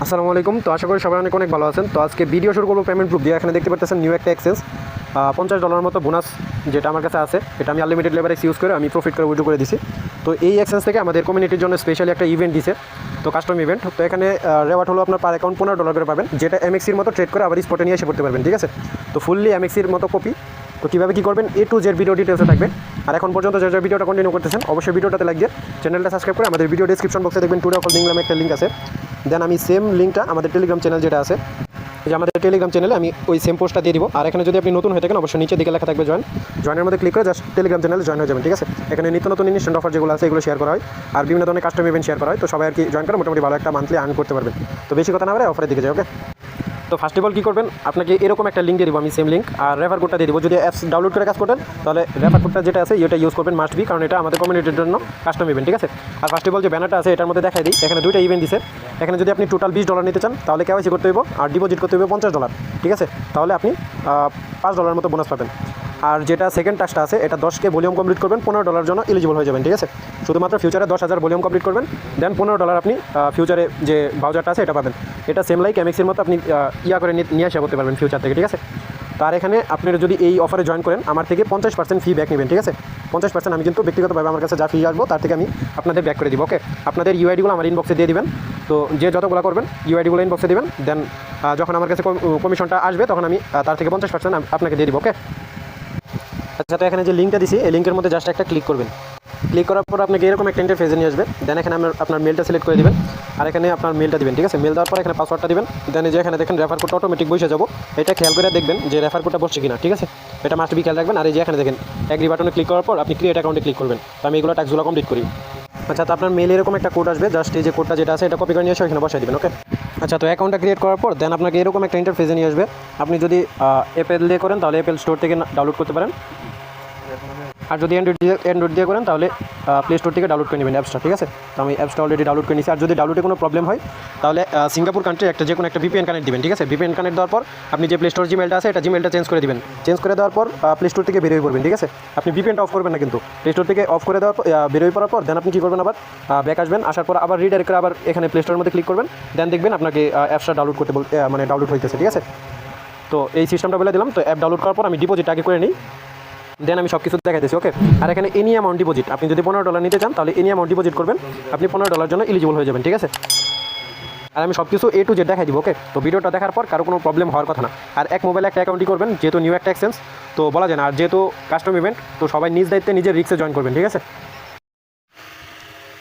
আসসালামু আলাইকুম। তো আশা করি সবাই অনেক অনেক ভালো আছেন। তো আজকে ভিডিও শুরু করবো পেমেন্ট প্রুফ দিয়ে। এখানে দেখতে পাচ্ছেন নিউ একটা এক্সচেঞ্জ $50 মতো বোনাস যেটা আমার কাছে আছে, এটা আমি আনলিমিটেড লেভারেজ ইউজ করে আমি প্রফিট করে উইথড্র করে দিছি। তো এই এক্সচেঞ্জ থেকে আমাদের কমিউনিটির জন্য স্পেশালি একটা ইভেন্ট দিছে, তো কাস্টম ইভেন্ট। তো এখানে রেওয়ার্ড হলো আপনার পার অ্যাকাউন্ট $15 করে পাবেন, যেটা এমএক্সির মতো ট্রেড করে আবার স্পটে নিয়ে এসে করতে পারবেন, ঠিক আছে। তো ফুললি এমএক্সির মতো কপি। তো কীভাবে কী করবেন A to Z ভিডিও ডিটেলসে থাকবে। আর এখন পর্যন্ত যে ভিডিওটা কন্টিনিউ করতেছেন অবশ্যই ভিডিওটাতে লাইক দিয়ে চ্যানেলটা সাবস্ক্রাইব করে আমাদের ভিডিও ডিসক্রিপশন বক্সে দেখবেন টুডে অফার লিঙ্ক নামে একটা লিঙ্ক আছে। দেন আমি সেম লিঙ্কটা আমাদের টেলিগ্রাম চ্যানেল যেটা আছে, যে আমাদের টেলিগ্রাম চ্যানেলে আমি ওই সেম পোস্টটা দিয়ে দিব। আর এখানে যদি আপনি নতুন হয়ে থাকেন অবশ্যই নিচে দিকে লেখা থাকবে জয়েনের মধ্যে ক্লিক করে জাস্ট টেলিগ্রাম চ্যানেলে জয়েন হয়ে যাবেন, ঠিক আছে। এখানে নিত্য নতুন ইনস্ট্যান্ট অফার যেগুলো আছে এগুলো শেয়ার করা হয়, আর বিভিন্ন ধরনের কাস্টম ইভেন্ট শেয়ার করা হয়। তো সবাই আর কি জয়েন করে মোটামুটি ভালো একটা মান্থলি আর্ন করতে পারবেন। তো বেশি কথা না বলে অফারের দিকে যাই, ওকে। তো ফার্স্ট অফ অল কী করবেন, আপনাকে এরকম একটা লিঙ্ক দিয়ে দিব আমি, সেম লিঙ্ক, আর রেফার কোডটা দিয়ে দিব। যদি অ্যাপস ডাউনলোড করে কাজ করেন তাহলে রেফার কোডটা যেটা আছে এটা ইউজ করবেন, মাস্ট বি, কারণ এটা আমাদের কমিউনিটির জন্য কাস্টম ইভেন্ট, ঠিক আছে। আর ফার্স্ট অফ অল যে ব্যানারটা আছে এটার মধ্যে দেখাই দিই, এখানে দুইটা ইভেন্ট দিছে। এখানে যদি আপনি টোটাল $20 নিতে চান তাহলে কেওয়াইসি করতে হইব আর ডিপোজিট করতে হইব $50, ঠিক আছে। তাহলে আপনি $5 মতো বোনাস পাবেন। আর যেটা সেকেন্ড টাস্কটা আছে এটা 10K ভলিউম কমপ্লিট করবেন, $15 জন্য এলিজিবল হয়ে যাবেন, ঠিক আছে। শুধুমাত্র ফিউচারে 10,000 ভলিউম কমপ্লিট করবেন, দেন $15 আপনি ফিউচারে যে ভাউচারটা আছে এটা পাবেন। এটা সেম লাইক এমএক্সের মতো আপনি ইয়া করে নিয়ে আসা করতে পারবেন ফিউচার থেকে, ঠিক আছে। তার এখানে আপনারা যদি এই অফারে জয়েন করেন আমার থেকে 50% ফি ব্যাক নেবেন, ঠিক আছে। 50% আমি কিন্তু ব্যক্তিগতভাবে আমার কাছে যা ফি আসবো তার থেকে আমি আপনাদের ব্যাক করে দিব, ওকে। আপনাদের ইউআইডিগুলো আমার ইনবক্সে দিয়ে দিবেন। তো যে যতগুলো করবেন ইউআইডিগুলো ইনবক্সে দিবেন, দেন যখন আমার কাছে কমিশনটা আসবে তখন আমি তার থেকে 50% আপনাকে দিয়ে দিব, ওকে। আচ্ছা, তো এখানে যে লিঙ্কটা দিছি এই লিঙ্কের মধ্যে জাস্ট একটা ক্লিক করবেন। ক্লিক করার পর আপনাকে এরকম একটা ইন্টারফেসে নিয়ে আসবে। দেন এখানে আপনার মেলটা সিলেক্ট করে দিবেন, আর এখানে আপনার মেলটা দিবেন, ঠিক আছে। মেল দেওয়ার পর এখানে পাসওয়ার্ডটা দিবেন। দেন যে এখানে দেখেন রেফার কোডটা অটোমেটিক বসে যাবো, এটা খেয়াল করে দেখবেন যে রেফার কোডটা বসছে কিনা, ঠিক আছে। এটা মাস্ট বি খেয়াল রাখবেন। আর এই যে এখানে দেখেন এগ্রি বাটনে ক্লিক করার পর আপনি ক্রিয়েট অ্যাকাউন্টে ক্লিক করবেন। তো আমি এগুলো টাস্কগুলো কমপ্লিট করি। আচ্ছা, তো আপনার মেলে এরকম একটা কোড আসবে, জাস্ট এই যে কোডটা যেটা আছে এটা কপি করে নিয়ে এসে এখানে বসাই দিবেন, ওকে। আচ্ছা, তো অ্যাকাউন্টটা ক্রিয়েট করার পর দেন আপনাকে এরকম একটা ইন্টারফেসে নিয়ে আসবে। আপনি যদি অ্যাপেল দিয়ে করেন তাহলে অ্যাপেল স্টোর থেকে ডাউনলোড করতে পারেন, আর যদি অ্যান্ড্রয়েড দিয়ে করেন তাহলে প্লে স্টোর থেকে ডাউনলোড করে নেবেন অ্যাপসটা, ঠিক আছে। তো আমি অ্যাপসটা অলরেডি ডাউনলোড করে নিয়েছি। আর যদি ডাউনলোডে কোনো প্রবলেম হয় তাহলে সিঙ্গাপুর কান্ট্রি যে কোনো একটা VPN কানেক্ট দিবেন, ঠিক আছে। VPN কানেক্ট দেওয়ার পর আপনি যে প্লে স্টোর জিমেলটা আছে এটা জিমেলটা চেঞ্জ করে দিবেন। চেঞ্জ করে দেওয়ার পর প্লে স্টোর থেকে বেরোয় পড়বেন, ঠিক আছে। আপনি VPNটা অফ করবেন না কিন্তু, প্লে স্টোর থেকে অফ করে দেওয়ার পর বেরোয় পড়ার পর দেন আপনি কী করবেন, আবার ব্যাক আসবেন। আসার পর আবার রিডাইরেক্ট করে আবার এখানে প্লে স্টোরের মধ্যে ক্লিক করবেন। দেন দেখবেন আপনাকে অ্যাপসটা ডাউনলোড করতে মানে ডাউনলোড হইতেছে, ঠিক আছে। তো এই সিস্টেমটা বলে দিলাম। তো অ্যাপ ডাউনলোড করার পর আমি ডিপোজিট আগে করে নিই, দেন আমি সব কিছু দেখাইতেছি, ওকে। আর এখানে এনি অ্যামাউন্ট ডিপোজিট, আপনি যদি $15 নিতে চান তাহলে এনি অ্যামাউন্ট ডিপোজিট করবেন, আপনি $15 জন্য এলিজিবল হয়ে যাবেন, ঠিক আছে। আর আমি সব কিছু A to Z দেখাই দিব, ওকে। তো ভিডিওটা দেখার পর কারো কোনো প্রবলেম হওয়ার কথা না। আর এক মোবাইলে একটা অ্যাকাউন্টই করবেন, যেহেতু নিউ একটা এক্সচেঞ্জ তো বলা যায় না। আর যেহেতু কাস্টম ইভেন্ট তো সবাই নিজ দায়িত্বে নিজের রিস্কে জয়েন করবেন, ঠিক আছে।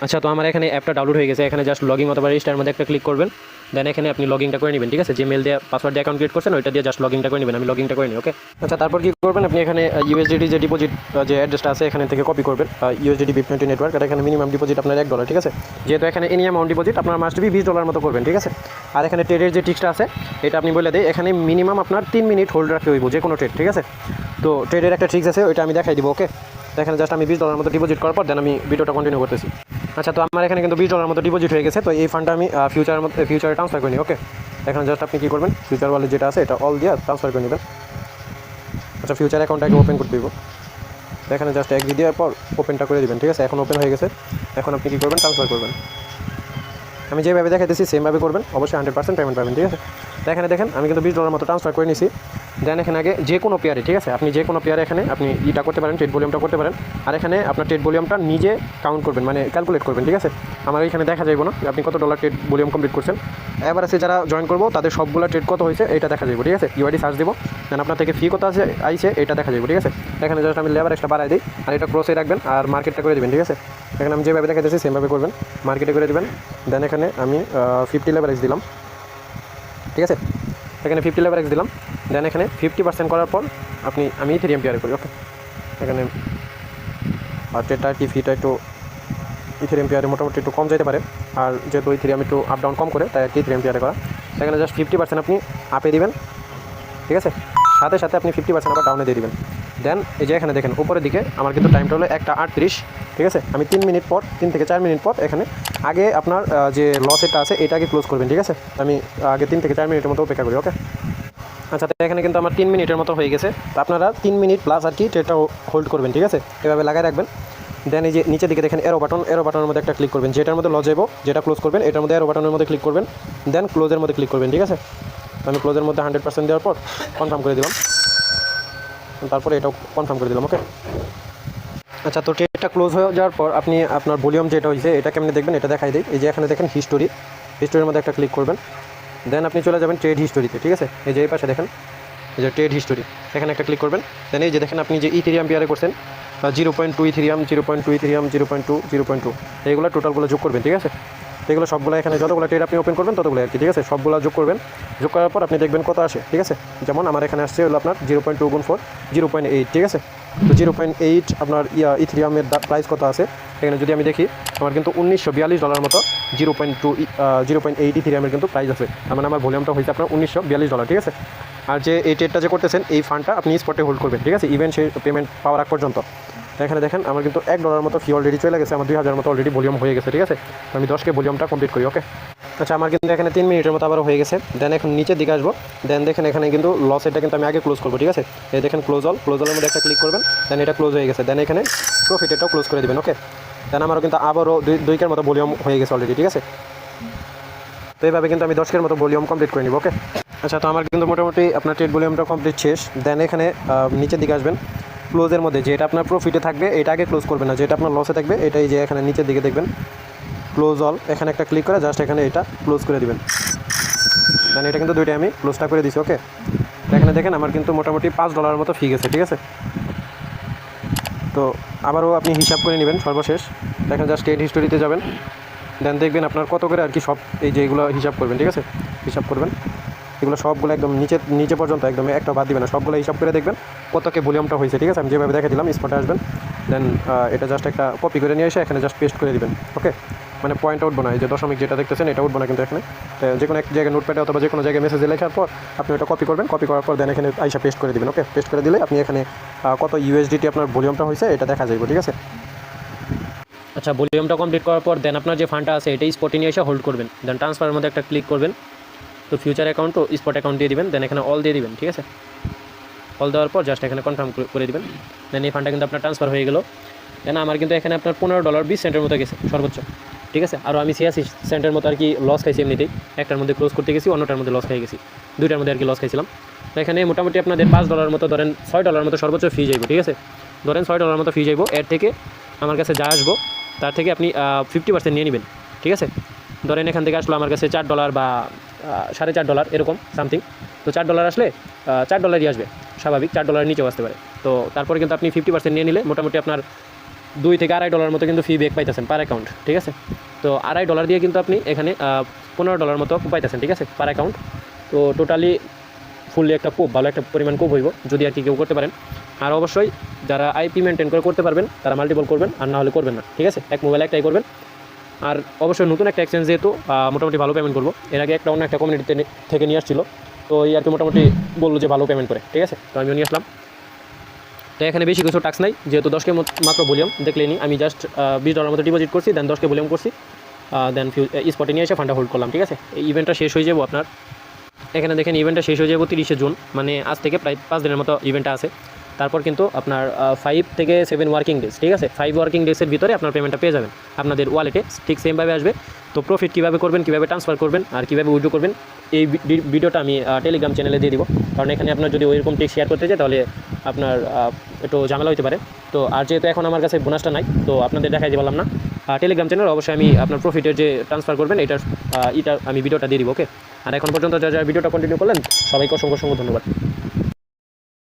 আচ্ছা, তো আমার এখানে অ্যাপটা ডাউনলোড হয়ে গেছে। এখানে জাস্ট লগইন অথবা রেজিস্টারের মধ্যে একটা ক্লিক করবেন। দেন এখানে আপনি লগইনটা করে নেবেন, ঠিক আছে। যে মেল দিয়ে পাসওয়ার্ড দিয়ে অ্যাকাউন্ট ক্রিয়েট করছেন ওইটা দিয়ে জাস্ট লগইনটা করে নেবেন। আমি লগইনটা করে নিই, ওকে। আচ্ছা, তারপর কী করবেন, আপনি এখানে USDT যে ডিপোজিট যে অ্যাড্রেসটা আছে এখানে থেকে কপি করবেন। USDT BIP20 নেটওয়ার্ক, আর এখানে মিনিমাম ডিপোজিট আপনার $1, ঠিক আছে। যেহেতু এখানে এনি অ্যামাউন্ট ডিপোজিট আপনার মাস্ট বি $20 মতো করবেন, ঠিক আছে। আর এখানে ট্রেডের যে টিক্সটা আছে এটা আপনি বলে দেয়, এখানে মিনিমাম আপনার 3 মিনিট হোল্ড রাখতে হইব যে কোনো ট্রেড, ঠিক আছে। তো ট্রেডের একটা ট্রিক্স আছে ওইটা আমি দেখাই দিব, ওকে। তো এখানে জাস্ট আমি $20 মতো ডিপোজিট করার পর দেন আমি ভিডিওটা কন্টিনিউ করতেছি। আচ্ছা, তো আমার এখানে কিন্তু $20 মতো ডিপোজিট হয়ে গেছে। তো এই ফান্ডটা আমি ফিউচারে ট্রান্সফার করি, ওকে। এখানে জাস্ট আপনি কী করবেন, ফিউচার ওয়ালেট যেটা আছে এটা অল দিয়ে ট্রান্সফার করে নেবেন। আচ্ছা, ফিউচার অ্যাকাউন্টটাকে ওপেন করতে দিব। এখানে জাস্ট এগ্রি দেওয়ার পর ওপেনটা করে দিবেন, ঠিক আছে। এখন ওপেন হয়ে গেছে। এখন আপনি কী করবেন, ট্রান্সফার করবেন। আমি যেভাবে দেখাইতেছি সেমভাবে করবেন, অবশ্যই 100% পেমেন্ট পাবেন, ঠিক আছে। তো এখানে দেখেন আমি কিন্তু $20 মতো ট্রান্সফার করে নিয়েছি। দেন এখানে আগে যে কোনো পেয়ারে, ঠিক আছে, আপনি যে কোনো পেয়ারে এখানে আপনি ইটা করতে পারেন, ট্রেড ভলিউমটা করতে পারেন। আর এখানে আপনার ট্রেড ভলিউমটা নিজে কাউন্ট করবেন, মানে ক্যালকুলেট করবেন, ঠিক আছে। আমার এখানে দেখা যাবে না আপনি কত $, ট্রেড ভলিউম কমপ্লিট করছেন। এবার আছে যারা জয়েন করবো তাদের সবগুলো ট্রেড কত হয়েছে এটা দেখা যাবে, ঠিক আছে। ইউআইডি সার্চ দেবো, দেন আপনার থেকে ফি কত আছে আইছে এটা দেখা যাবে, ঠিক আছে। এখানে জাস্ট আমি লেবার এক্সট্রা বাড়াই দিই, আর এটা ক্রসে রাখবেন আর মার্কেটটা করে দেবেন, ঠিক আছে। এখানে আমি যেভাবে দেখাইতেছি সেমভাবে করবেন, মার্কেটে করে দেবেন। দেন এখানে আমি 50 লেভারেজ দিলাম, ঠিক আছে। এখানে 50 লেভারেজ দিলাম। দেন এখানে 50% করার পর আমি ইথেরিয়াম পেয়ারে করি, ওকে। এখানে ট্রেডটা কি ফিটা একটু ইথেরিয়াম পেয়ারে মোটামুটি একটু কম যেতে পারে, আর যেহেতু ইথেরিয়াম একটু আপ ডাউন কম করে তাই আর কি ইথেরিয়াম পেয়ারে করা। এখানে জাস্ট 50% আপনি আপে দিবেন, ঠিক আছে। সাথে সাথে আপনি 50% আবার ডাউনে দিয়ে দিবেন। দেন এই যে এখানে দেখেন উপরের দিকে আমার কিন্তু টাইমটা হলো 1:38, ঠিক আছে। আমি 3 মিনিট পর 3 থেকে 4 মিনিট পর এখানে আগে আপনার যে লসেরটা আছে এটাকে ক্লোজ করবেন, ঠিক আছে। আমি আগে 3 থেকে 4 মিনিটের মতো অপেক্ষা করি, ওকে। আচ্ছা, তো এখানে কিন্তু আমার 3 মিনিটের মতো হয়ে গেছে। তো আপনারা 3 মিনিট প্লাস আর কি ট্রেডটা হোল্ড করবেন, ঠিক আছে। এভাবে লাগাই রাখবেন। দেন এই যে নিচের দিকে দেখেন এরো বাটনের মধ্যে একটা ক্লিক করবেন, যেটার মধ্যে লস যাবো, যেটা ক্লোজ করবেন এটার মধ্যে এরো বাটনের মধ্যে ক্লিক করবেন, দেন ক্লোজের মধ্যে ক্লিক করবেন। ঠিক আছে, আমি ক্লোজের মধ্যে 100% দেওয়ার পর কনফার্ম করে দিলাম, তারপরে এটাও কনফার্ম করে দিলাম। ওকে, আচ্ছা, তো ট্রেডটা ক্লোজ হয়ে যাওয়ার পর আপনি আপনার ভলিউম যেটা হয়েছে এটা কেমনি দেখবেন এটা দেখাই দিই। এই যে এখানে দেখেন হিস্টোরির মধ্যে একটা ক্লিক করবেন, দেন আপনি চলে যাবেন ট্রেড হিস্টোরিতে। ঠিক আছে, এই যে এই পাশে দেখেন এই যে ট্রেড হিস্টোরি, এখানে একটা ক্লিক করবেন। দেন এই যে দেখেন আপনি যে ইথেরিয়াম পেয়ারে করছেন 0.2 ইথেরিয়াম, 0.2 ইথেরিয়াম, 0.2, 0.2 এইগুলো টোটালগুলো যোগ করবেন। ঠিক আছে, এগুলো সবগুলো এখানে যতগুলো ট্রেড আপনি ওপেন করবেন ততগুলো আর কি। ঠিক আছে, সবগুলো যোগ করবেন, যোগ করার পর আপনি দেখবেন কত আসে। ঠিক আছে, যেমন আমার এখানে আসছে হলো আপনার 0.2 গুণ 4 0.8। ঠিক আছে, তো 0.8 আপনার ইথেরিয়ামের প্রাইস কত আছে এখানে যদি আমি দেখি, আমার কিন্তু $1942 মতো 0.8 ইথেরিয়ামের কিন্তু প্রাইস আছে। মানে আমার ভলিউমটা হয়েছে আপনার $1942। ঠিক আছে, আর যে এই ট্রেডটা যে করতেছেন এই ফান্ডটা আপনি স্পটে হোল্ড করবেন। ঠিক আছে, ইভেন সেই পেমেন্ট পাওয়ার আগ পর্যন্ত। এখানে দেখেন আমার কিন্তু $1 মতো ফি অলরেডি চলে গেছে, আমার 2000 মতো অলরেডি ভলিউম হয়ে গেছে। ঠিক আছে, তো আমি 10K ভলিউমটা কমপ্লিট করি। ওকে, আচ্ছা, আমার কিন্তু এখানে 3 মিনিটের মতো আবারও হয়ে গেছে। দেন এখন নিচের দিকে আসবো, দেন দেখেন এখানে কিন্তু লস এটা কিন্তু আমি আগে ক্লোজ করবো। ঠিক আছে, এই দেখেন ক্লোজলের মধ্যে একটা ক্লিক করবেন, দেন এটা ক্লোজ হয়ে গেছে, দেন এখানে প্রফিট এটাও ক্লোজ করে দেবেন। ওকে, দেন আমারও কিন্তু আবারও 2Kর মতো ভলিউম হয়ে গেছে অলরেডি। ঠিক আছে, তো এইভাবে কিন্তু আমি 10Kর মতো ভলিউম কমপ্লিট করে নিব। ওকে, আচ্ছা, তো আমার কিন্তু মোটামুটি আপনার ট্রেড ভলিউমটা কমপ্লিট শেষ। দেন এখানে নিচের দিকে আসবেন, ক্লোজের মধ্যে যেটা আপনার প্রফিটে থাকবে এটা আগে ক্লোজ করবেন না, যেটা আপনার লসে থাকবে এটাই যে এখানে নিচের দিকে দেখবেন ক্লোজ অল, এখানে একটা ক্লিক করে জাস্ট এখানে এটা ক্লোজ করে দিবেন। দেন এটা কিন্তু দুইটাই আমি ক্লোজটা করে দিছি। ওকে, এখানে দেখেন আমার কিন্তু মোটামুটি $5 মতো ফি গেছে। ঠিক আছে, তো আবারও আপনি হিসাব করে নেবেন সর্বশেষ। দেখেন জাস্ট ট্রেড হিস্টোরিতে যাবেন, দেন দেখবেন আপনার কত করে আর কি সব এই যে এগুলো হিসাব করবেন। ঠিক আছে, হিসাব করবেন এগুলো সবগুলো একদম নিচে পর্যন্ত একদম একটা বাদ দিবেন না, সবগুলো হিসাব করে দেখবেন কতকে ভলিউমটা হয়েছে। ঠিক আছে, আমি যেভাবে দেখে দিলাম স্পটে আসবেন, দেন এটা জাস্ট একটা কপি করে নিয়ে এসে এখানে জাস্ট পেস্ট করে দিবেন। ওকে, মানে পয়েন্ট উঠবো না, এই যে দশমিক যেটা দেখতেছেন এটা উঠবো না কিন্তু এখানে যে কোনো এক জায়গায় নোটপ্যাডে অথবা যে কোনো জায়গায় মেসেজে লেখার পর আপনি ওটা কপি করবেন, কপি করার পর দেন এখানে আইসা পেস্ট করে দিবেন। ওকে, পেস্ট করে দিলে আপনি এখানে কত USDT আপনার ভলিউমটা হয়েছে এটা দেখা যাবে। ঠিক আছে, আচ্ছা, ভলিউমটা কমপ্লিট করার পর দেন আপনার যে ফান্ডটা আছে এটাই স্পটে নিয়ে এসে হোল্ড করবেন, দেন ট্রান্সফারের মধ্যে একটা ক্লিক করবেন, তো ফিউচার অ্যাকাউন্ট ও স্পট অ্যাকাউন্ট দিয়ে দিবেন, দেন এখানে অল দিয়ে দিবেন। ঠিক আছে, অল দেওয়ার পর জাস্ট এখানে কনফার্ম করে দিবেন, দেন এই ফান্ডটা কিন্তু আপনার ট্রান্সফার হয়ে গেল। দেন আমার কিন্তু এখানে আপনার $15.20 মতো গেছে সর্বোচ্চ। ঠিক আছে, আর আমি 86 সেন্টের মতো আর কি লস খাইছি এমনিতেই, একটার মধ্যে ক্লোজ করতে গেছি, অন্যটার মধ্যে লস খাই গেছি, দুইটার মধ্যে আর কি লস খাইছিলাম। তো এখানে মোটামুটি আপনাদের $5 মতো ধরেন $6 মতো সর্বোচ্চ ফি যাইব। ঠিক আছে, ধরেন $6 মতো ফি যাইব, এর থেকে আমার কাছে যা আসবো তার থেকে আপনি 50% নিয়ে নেবেন। ঠিক আছে, ধরেন এখান থেকে আসলো আমার কাছে $4 বা $4.5 এরকম সামথিং, তো $4 আসলে $4 আসবে স্বাভাবিক, $4 নিচেও আসতে পারে। তো তারপরে কিন্তু আপনি 50% নিয়ে নিলে মোটামুটি আপনার $2 থেকে $2.5 মতো কিন্তু ফি ব্যাক পাইতেছেন পার অ্যাকাউন্ট। ঠিক আছে, তো $2.5 দিয়ে কিন্তু আপনি এখানে $15 মতো পাইতেছেন। ঠিক আছে, পার অ্যাকাউন্ট। তো টোটালি ফুললি একটা খুব ভালো একটা পরিমাণ খুব হইব যদি আর কি কেউ করতে পারেন। আর অবশ্যই যারা আইপি মেনটেন করে করতে পারবেন তারা মাল্টিপল করবেন, আর না হলে করবেন না। ঠিক আছে, এক মোবাইল একটাই করবেন। আর অবশ্যই নতুন একটা এক্সচেঞ্জ যেহেতু মোটামুটি ভালো পেমেন্ট করবো, এর আগে অন্য একটা কমিউনিটি থেকে নিয়ে আসছিল, তো এই আর কি মোটামুটি বললো যে ভালো পেমেন্ট করে। ঠিক আছে, তো আমিও নিয়ে আসলাম। তো এখানে বেশি কিছু টাক্স নাই, যেহেতু 10K মাত্র ভলিউম দেখলেনি, আমি জাস্ট $20 মতো ডিপোজিট করছি, দেন 10K ভলিউম করছি, দেন স্পটে নিয়ে এসে ফান্ডটা হোল্ড করলাম। ঠিক আছে, এই ইভেন্টটা শেষ হয়ে যাবো আপনার এখানে দেখেন ইভেন্টটা শেষ হয়ে যাবো 30শে জুন, মানে আজ থেকে প্রায় 5 দিনের মতো ইভেন্টটা আছে। তারপর কিন্তু আপনার 5 থেকে 7 ওয়ার্কিং ডেজ। ঠিক আছে, 5 ওয়ার্কিং ডেজের ভিতরে আপনার পেমেন্টটা পেয়ে যাবেন আপনাদের ওয়ালেটে, ঠিক সেমভাবে আসবে। তো প্রফিট কীভাবে করবেন, কীভাবে ট্রান্সফার করবেন আর কীভাবে উইথড্র করবেন এই ভিডিওটা আমি টেলিগ্রাম চ্যানেলে দিয়ে দিব, কারণ এখানে আপনার যদি ওইরকম টেক শেয়ার করতে চাই তাহলে আপনার একটু ঝামেলা হতে পারে। তো আর যেহেতু এখন আমার কাছে বোনাসটা নাই, তো আপনাদের দেখাই দিতে পারলাম না। টেলিগ্রাম চ্যানেল অবশ্যই আমি আপনার প্রফিটের যে ট্রান্সফার করবেন এটা আমি ভিডিওটা দিয়ে দিব। ওকে, আর এখন পর্যন্ত যারা ভিডিওটা কন্টিনিউ করলেন সবাইকে অসংখ্য ধন্যবাদ।